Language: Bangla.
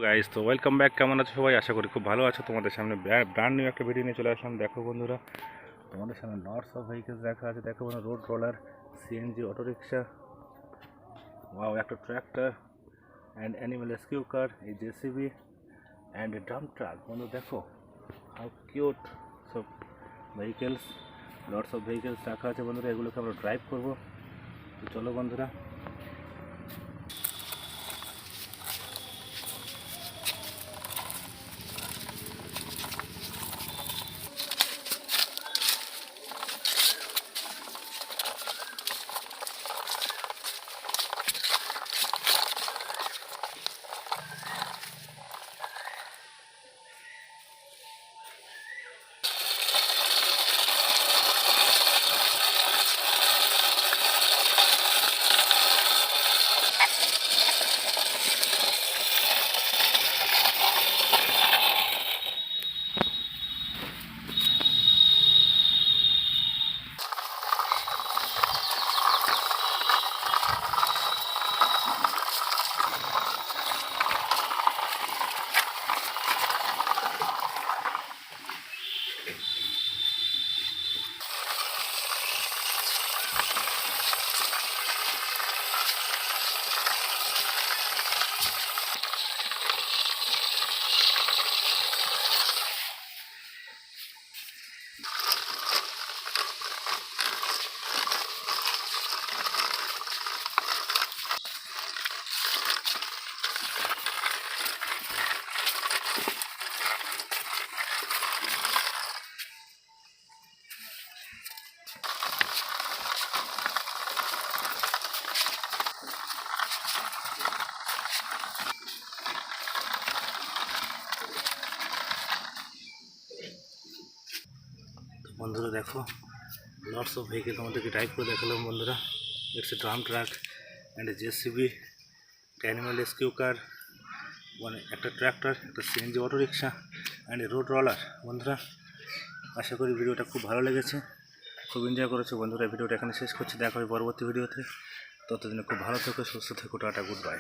গাইস, তো ওয়েলকাম ব্যাক। কেমন আছো সবাই? আশা করি খুব ভালো আছো। তোমাদের সামনে ব্র্যান্ড নিউ একটা ভিডিও নিয়ে চলে আসলাম। দেখো বন্ধুরা, তোমাদের সামনে লটস অফ ভেহিকেলস দেখা আছে। দেখো বন্ধুরা, রোড রোলার, সিএনজি অটো রিক্সা, ওয়াও, একটা ট্র্যাক্টর অ্যান্ড অ্যানিমাল রেস্কিউ কার, এই জেসিবি অ্যান্ড ডাম্প ট্রাক। বন্ধু দেখো হাউ কিউট সব ভেহিকেলস, লটস অফ ভেহিকেলস রাখা আছে বন্ধুরা। এগুলোকে আমরা ড্রাইভ করবো। তো চলো বন্ধুরা। বন্ধুরা দেখো, লটস অফ ভেহিকেল আমাদেরকে ড্রাইভ করে দেখালাম বন্ধুরা। It's a drum truck and a JCB, animal rescue car, মানে একটা ট্র্যাক্টর, একটা CNG auto rickshaw and a road roller. বন্ধুরা আশা করি ভিডিওটা খুব ভালো লেগেছে, খুব এনজয় করেছো বন্ধুরা। ভিডিওটা এখানে শেষ করছি, দেখা হবে পরবর্তী ভিডিওতে। ততদিনে খুব ভালো থেকো, সুস্থ থেকো, টাটা, গুড বাই।